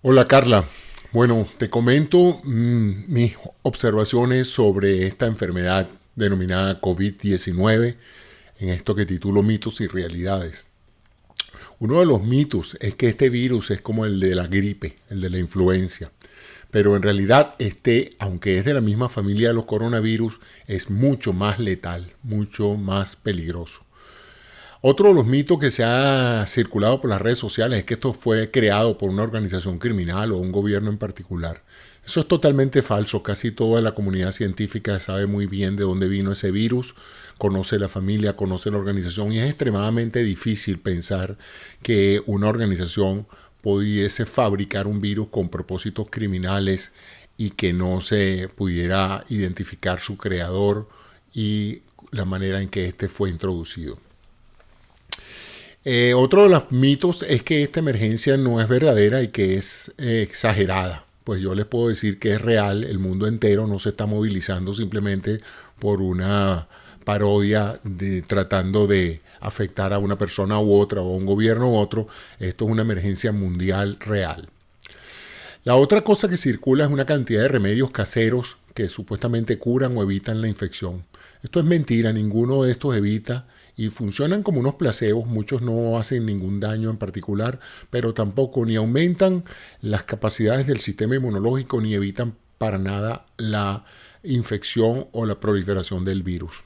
Hola Carla, bueno, te comento mis observaciones sobre esta enfermedad denominada COVID-19 en esto que titulo mitos y realidades. Uno de los mitos es que este virus es como el de la gripe, el de la influencia, pero en realidad aunque es de la misma familia de los coronavirus, es mucho más letal, mucho más peligroso. Otro de los mitos que se ha circulado por las redes sociales es que esto fue creado por una organización criminal o un gobierno en particular. Eso es totalmente falso. Casi toda la comunidad científica sabe muy bien de dónde vino ese virus, conoce la familia, conoce la organización y es extremadamente difícil pensar que una organización pudiese fabricar un virus con propósitos criminales y que no se pudiera identificar su creador y la manera en que este fue introducido. Otro de los mitos es que esta emergencia no es verdadera y que es exagerada. Pues yo les puedo decir que es real, el mundo entero no se está movilizando simplemente por una parodia tratando de afectar a una persona u otra o a un gobierno u otro. Esto es una emergencia mundial real. La otra cosa que circula es una cantidad de remedios caseros que supuestamente curan o evitan la infección. Esto es mentira, ninguno de estos evita y funcionan como unos placebos, muchos no hacen ningún daño en particular, pero tampoco ni aumentan las capacidades del sistema inmunológico ni evitan para nada la infección o la proliferación del virus.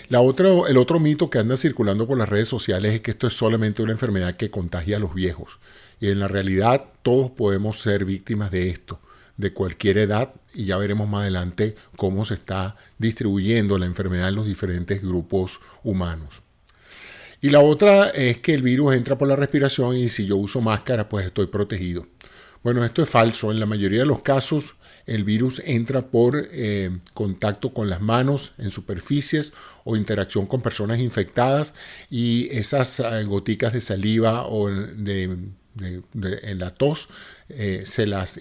El otro mito que anda circulando por las redes sociales es que esto es solamente una enfermedad que contagia a los viejos. Y en la realidad todos podemos ser víctimas de esto, de cualquier edad, y ya veremos más adelante cómo se está distribuyendo la enfermedad en los diferentes grupos humanos. Y la otra es que el virus entra por la respiración y si yo uso máscara pues estoy protegido. Bueno, esto es falso. En la mayoría de los casos el virus entra por contacto con las manos en superficies o interacción con personas infectadas y esas goticas de saliva o en la tos se las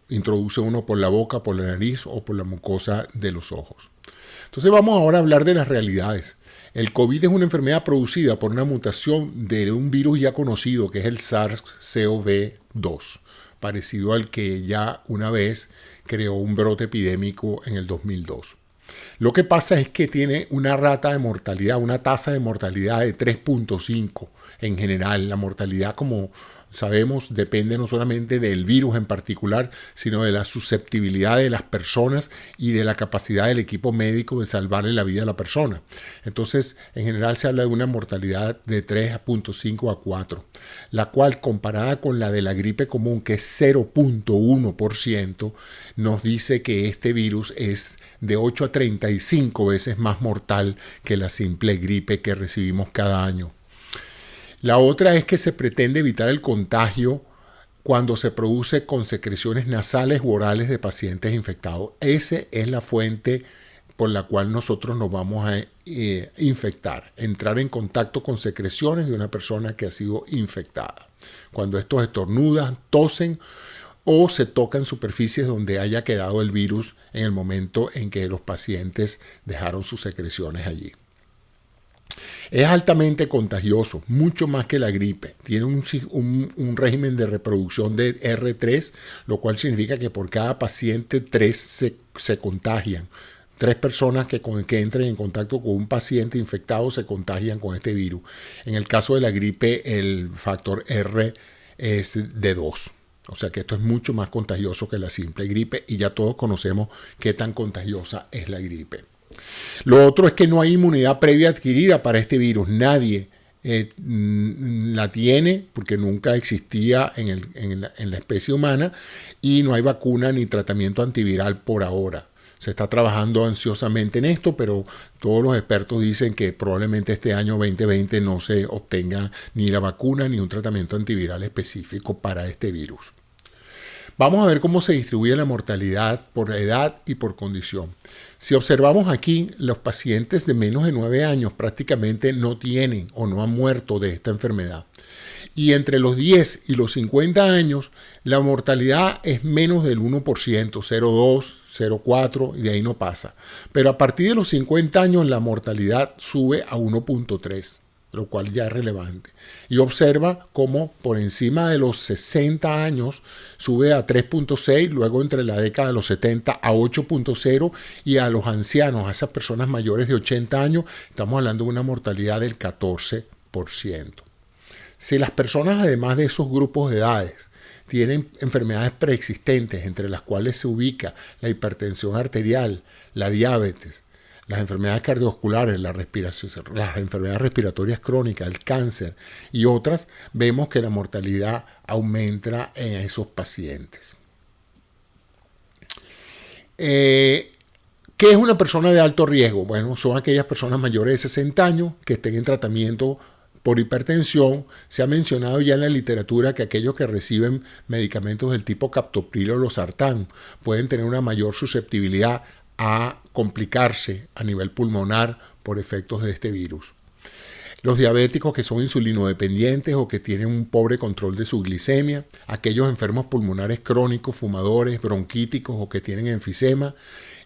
introduce uno por la boca, por la nariz o por la mucosa de los ojos. Entonces vamos ahora a hablar de las realidades. El COVID es una enfermedad producida por una mutación de un virus ya conocido que es el SARS-CoV-2, parecido al que ya una vez creó un brote epidémico en el 2002. Lo que pasa es que tiene una rata de mortalidad, una tasa de mortalidad de 3.5 en general. La mortalidad, como sabemos, depende no solamente del virus en particular, sino de la susceptibilidad de las personas y de la capacidad del equipo médico de salvarle la vida a la persona. Entonces, en general se habla de una mortalidad de 3.5 a 4, la cual comparada con la de la gripe común, que es 0.1%, nos dice que este virus es de 8 a 35 veces más mortal que la simple gripe que recibimos cada año. La otra es que se pretende evitar el contagio cuando se produce con secreciones nasales u orales de pacientes infectados. Esa es la fuente por la cual nosotros nos vamos a infectar, entrar en contacto con secreciones de una persona que ha sido infectada. Cuando estos estornudan, tosen o se tocan superficies donde haya quedado el virus en el momento en que los pacientes dejaron sus secreciones allí. Es altamente contagioso, mucho más que la gripe. Tiene un régimen de reproducción de R3, lo cual significa que por cada paciente 3 se contagian. 3 personas que entren en contacto con un paciente infectado se contagian con este virus. En el caso de la gripe, el factor R es de 2. O sea que esto es mucho más contagioso que la simple gripe y ya todos conocemos qué tan contagiosa es la gripe. Lo otro es que no hay inmunidad previa adquirida para este virus. Nadie la tiene porque nunca existía en la especie humana y no hay vacuna ni tratamiento antiviral por ahora. Se está trabajando ansiosamente en esto, pero todos los expertos dicen que probablemente este año 2020 no se obtenga ni la vacuna ni un tratamiento antiviral específico para este virus. Vamos a ver cómo se distribuye la mortalidad por edad y por condición. Si observamos aquí, los pacientes de menos de 9 años prácticamente no tienen o no han muerto de esta enfermedad. Y entre los 10 y los 50 años, la mortalidad es menos del 1%, 0,2, 0,4 y de ahí no pasa. Pero a partir de los 50 años la mortalidad sube a 1,3. lo cual ya es relevante. Y observa cómo por encima de los 60 años sube a 3.6, luego entre la década de los 70 a 8.0 y a los ancianos, a esas personas mayores de 80 años, estamos hablando de una mortalidad del 14%. Si las personas, además de esos grupos de edades, tienen enfermedades preexistentes, entre las cuales se ubica la hipertensión arterial, la diabetes, las enfermedades cardiovasculares, las enfermedades respiratorias crónicas, el cáncer y otras, vemos que la mortalidad aumenta en esos pacientes. ¿Qué es una persona de alto riesgo? Bueno, son aquellas personas mayores de 60 años que estén en tratamiento por hipertensión. Se ha mencionado ya en la literatura que aquellos que reciben medicamentos del tipo captopril o losartán pueden tener una mayor susceptibilidad a complicarse a nivel pulmonar por efectos de este virus. Los diabéticos que son insulinodependientes o que tienen un pobre control de su glicemia, aquellos enfermos pulmonares crónicos, fumadores, bronquíticos o que tienen enfisema,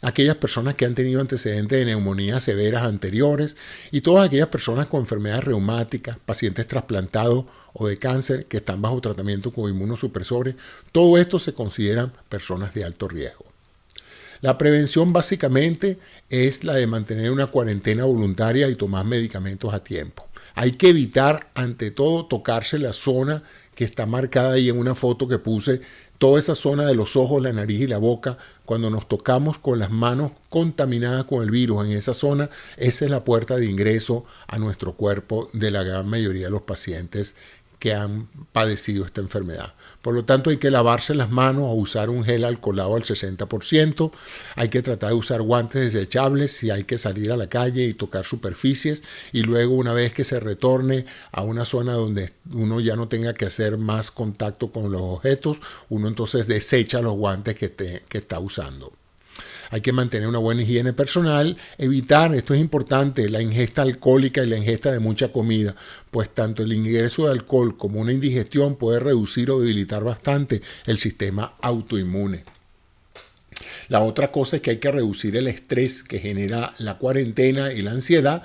aquellas personas que han tenido antecedentes de neumonías severas anteriores y todas aquellas personas con enfermedades reumáticas, pacientes trasplantados o de cáncer que están bajo tratamiento con inmunosupresores, todo esto se consideran personas de alto riesgo. La prevención básicamente es la de mantener una cuarentena voluntaria y tomar medicamentos a tiempo. Hay que evitar, ante todo, tocarse la zona que está marcada ahí en una foto que puse, toda esa zona de los ojos, la nariz y la boca. Cuando nos tocamos con las manos contaminadas con el virus en esa zona, esa es la puerta de ingreso a nuestro cuerpo de la gran mayoría de los pacientes que han padecido esta enfermedad. Por lo tanto, hay que lavarse las manos o usar un gel alcoholado al 60%. Hay que tratar de usar guantes desechables si hay que salir a la calle y tocar superficies. Y luego, una vez que se retorne a una zona donde uno ya no tenga que hacer más contacto con los objetos, uno entonces desecha los guantes que está usando. Hay que mantener una buena higiene personal, evitar, esto es importante, la ingesta alcohólica y la ingesta de mucha comida, pues tanto el ingreso de alcohol como una indigestión puede reducir o debilitar bastante el sistema autoinmune. La otra cosa es que hay que reducir el estrés que genera la cuarentena y la ansiedad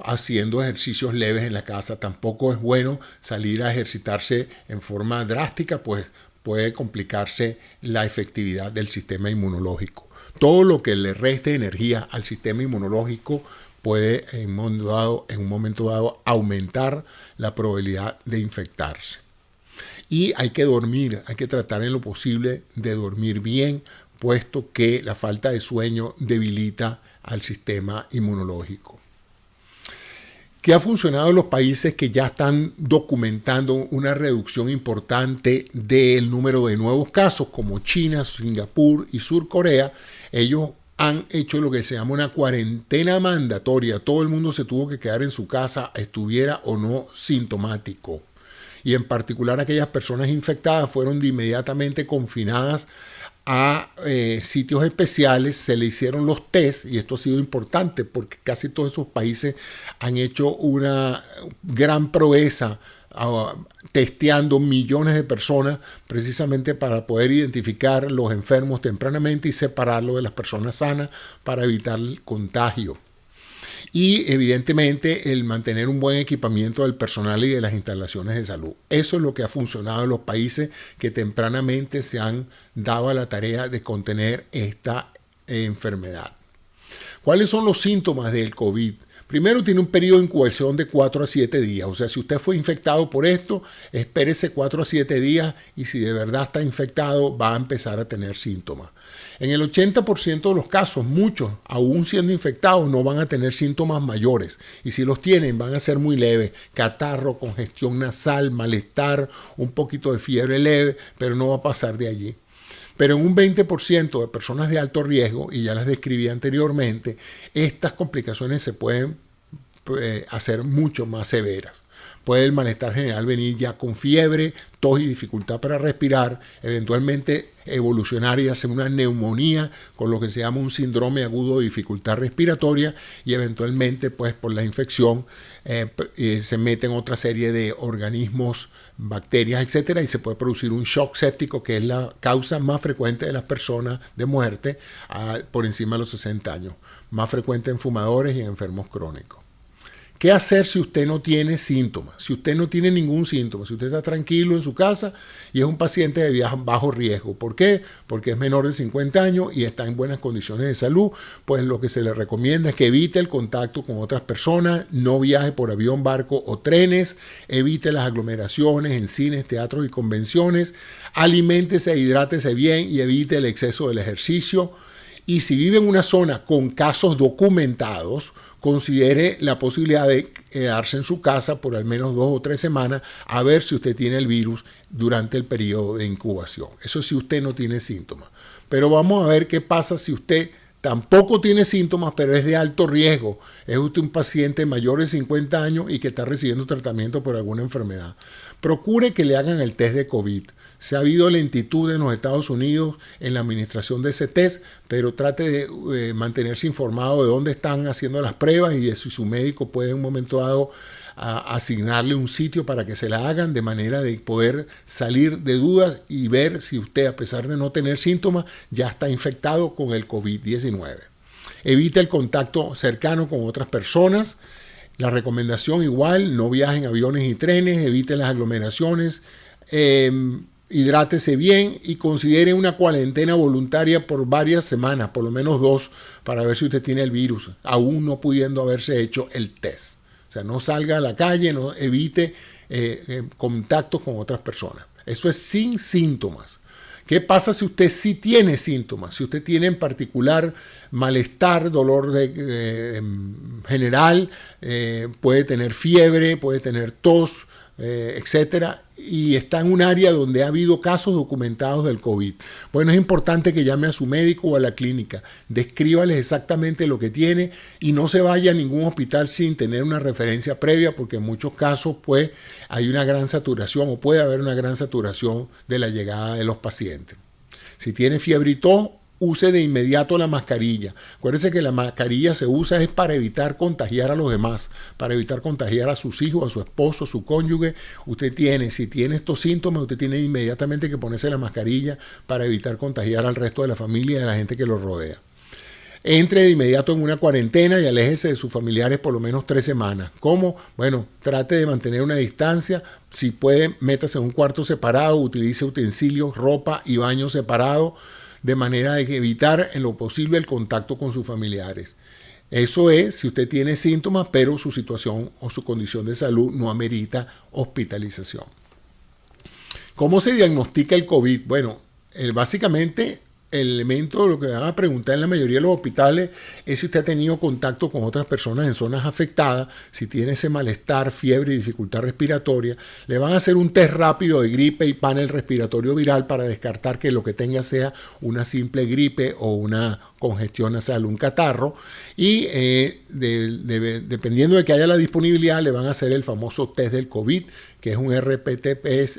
haciendo ejercicios leves en la casa. Tampoco es bueno salir a ejercitarse en forma drástica, pues puede complicarse la efectividad del sistema inmunológico. Todo lo que le reste energía al sistema inmunológico puede en un momento dado aumentar la probabilidad de infectarse. Y hay que dormir, hay que tratar en lo posible de dormir bien, puesto que la falta de sueño debilita al sistema inmunológico. ¿Qué ha funcionado en los países que ya están documentando una reducción importante del número de nuevos casos, como China, Singapur y Sur Corea? Ellos han hecho lo que se llama una cuarentena mandatoria. Todo el mundo se tuvo que quedar en su casa, estuviera o no sintomático. Y en particular aquellas personas infectadas fueron inmediatamente confinadas a sitios especiales, se le hicieron los test, y esto ha sido importante porque casi todos esos países han hecho una gran proeza testeando millones de personas precisamente para poder identificar los enfermos tempranamente y separarlos de las personas sanas para evitar el contagio. Y evidentemente el mantener un buen equipamiento del personal y de las instalaciones de salud. Eso es lo que ha funcionado en los países que tempranamente se han dado a la tarea de contener esta enfermedad. ¿Cuáles son los síntomas del COVID? Primero, tiene un periodo de incubación de 4 a 7 días. O sea, si usted fue infectado por esto, espérese 4 a 7 días y si de verdad está infectado, va a empezar a tener síntomas. En el 80% de los casos, muchos, aún siendo infectados, no van a tener síntomas mayores. Y si los tienen, van a ser muy leves. Catarro, congestión nasal, malestar, un poquito de fiebre leve, pero no va a pasar de allí. Pero en un 20% de personas de alto riesgo, y ya las describí anteriormente, estas complicaciones se pueden hacer mucho más severas. Puede el malestar general venir ya con fiebre, tos y dificultad para respirar, eventualmente evolucionar y hacer una neumonía con lo que se llama un síndrome agudo de dificultad respiratoria y eventualmente pues por la infección se meten otra serie de organismos, bacterias, etcétera, y se puede producir un shock séptico, que es la causa más frecuente de las personas de muerte por encima de los 60 años, más frecuente en fumadores y en enfermos crónicos. ¿Qué hacer si usted no tiene síntomas? Si usted no tiene ningún síntoma, si usted está tranquilo en su casa y es un paciente de bajo riesgo. ¿Por qué? Porque es menor de 50 años y está en buenas condiciones de salud, pues lo que se le recomienda es que evite el contacto con otras personas, no viaje por avión, barco o trenes, evite las aglomeraciones en cines, teatros y convenciones, aliméntese e hidrátese bien y evite el exceso del ejercicio. Y si vive en una zona con casos documentados, considere la posibilidad de quedarse en su casa por al menos 2 o 3 semanas a ver si usted tiene el virus durante el periodo de incubación. Eso si usted no tiene síntomas. Pero vamos a ver qué pasa si usted tampoco tiene síntomas, pero es de alto riesgo. Es usted un paciente mayor de 50 años y que está recibiendo tratamiento por alguna enfermedad. Procure que le hagan el test de COVID. Se ha habido lentitud en los Estados Unidos en la administración de ese test, pero trate de mantenerse informado de dónde están haciendo las pruebas y de si su médico puede en un momento dado asignarle un sitio para que se la hagan, de manera de poder salir de dudas y ver si usted, a pesar de no tener síntomas, ya está infectado con el COVID-19. Evite el contacto cercano con otras personas. La recomendación igual, no viaje en aviones y trenes, evite las aglomeraciones, hidrátese bien y considere una cuarentena voluntaria por varias semanas, por lo menos 2, para ver si usted tiene el virus, aún no pudiendo haberse hecho el test. O sea, no salga a la calle, no evite contactos con otras personas. Eso es sin síntomas. ¿Qué pasa si usted sí tiene síntomas? Si usted tiene en particular malestar, dolor general, puede tener fiebre, puede tener tos, etcétera, y está en un área donde ha habido casos documentados del COVID. Bueno, es importante que llame a su médico o a la clínica, descríbales exactamente lo que tiene y no se vaya a ningún hospital sin tener una referencia previa, porque en muchos casos pues hay una gran saturación o puede haber una gran saturación de la llegada de los pacientes. Si tiene fiebre y tos, use de inmediato la mascarilla. Acuérdese que la mascarilla se usa es para evitar contagiar a los demás, para evitar contagiar a sus hijos, a su esposo, a su cónyuge. Si tiene estos síntomas, usted tiene inmediatamente que ponerse la mascarilla para evitar contagiar al resto de la familia y de la gente que lo rodea. Entre de inmediato en una cuarentena y aléjese de sus familiares por lo menos 3 semanas. ¿Cómo? Bueno, trate de mantener una distancia. Si puede, métase en un cuarto separado, utilice utensilios, ropa y baño separado, de manera de evitar en lo posible el contacto con sus familiares. Eso es si usted tiene síntomas, pero su situación o su condición de salud no amerita hospitalización. ¿Cómo se diagnostica el COVID? Bueno, básicamente el elemento, lo que van a preguntar en la mayoría de los hospitales es si usted ha tenido contacto con otras personas en zonas afectadas, si tiene ese malestar, fiebre y dificultad respiratoria. Le van a hacer un test rápido de gripe y panel respiratorio viral para descartar que lo que tenga sea una simple gripe o una congestión nasal, un catarro. Y dependiendo de que haya la disponibilidad, le van a hacer el famoso test del COVID, que es un RT-PCR,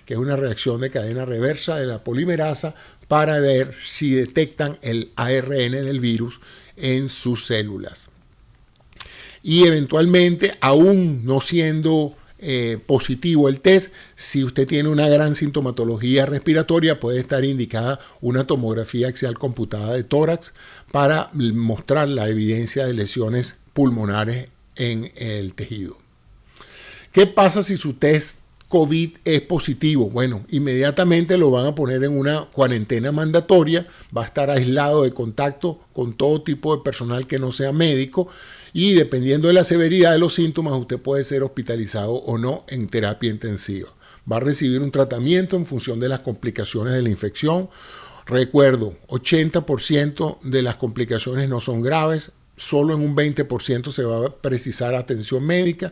que es una reacción de cadena reversa de la polimerasa para ver si detectan el ARN del virus en sus células. Y eventualmente, aún no siendo positivo el test, si usted tiene una gran sintomatología respiratoria, puede estar indicada una tomografía axial computada de tórax para mostrar la evidencia de lesiones pulmonares en el tejido. ¿Qué pasa si su test COVID es positivo? Bueno, inmediatamente lo van a poner en una cuarentena mandatoria, va a estar aislado de contacto con todo tipo de personal que no sea médico y dependiendo de la severidad de los síntomas, usted puede ser hospitalizado o no en terapia intensiva. Va a recibir un tratamiento en función de las complicaciones de la infección. Recuerdo, 80% de las complicaciones no son graves, solo en un 20% se va a precisar atención médica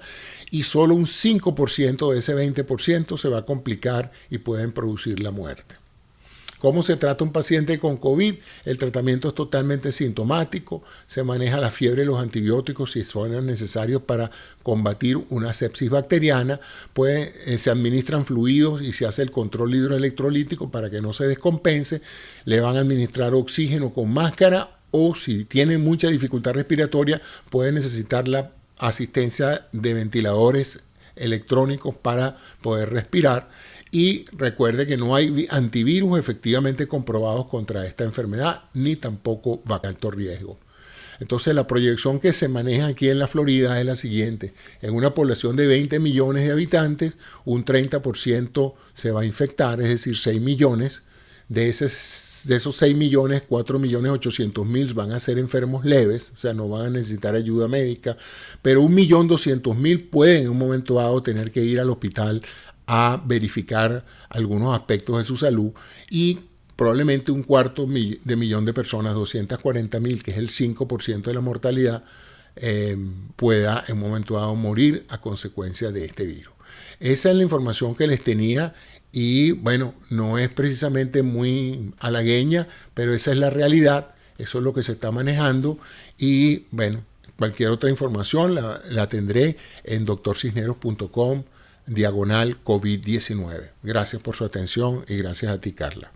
y solo un 5% de ese 20% se va a complicar y pueden producir la muerte. ¿Cómo se trata un paciente con COVID? El tratamiento es totalmente sintomático, se maneja la fiebre y los antibióticos si son necesarios para combatir una sepsis bacteriana, se administran fluidos y se hace el control hidroelectrolítico para que no se descompense, le van a administrar oxígeno con máscara o si tiene mucha dificultad respiratoria puede necesitar la asistencia de ventiladores electrónicos para poder respirar. Y recuerde que no hay antivirus efectivamente comprobados contra esta enfermedad, ni tampoco va a alto riesgo. Entonces la proyección que se maneja aquí en la Florida es la siguiente. En una población de 20 millones de habitantes, un 30% se va a infectar, es decir, 6 millones. De esos 6 millones, 4.800.000 van a ser enfermos leves, o sea, no van a necesitar ayuda médica, pero 1.200.000 pueden en un momento dado tener que ir al hospital a verificar algunos aspectos de su salud, y probablemente un cuarto de millón de personas, 240.000, que es el 5% de la mortalidad, pueda en un momento dado morir a consecuencia de este virus. Esa es la información que les tenía y bueno, no es precisamente muy halagueña, pero esa es la realidad, eso es lo que se está manejando y bueno, cualquier otra información la tendré en drcisneros.com/COVID-19. Gracias por su atención y gracias a ti, Carla.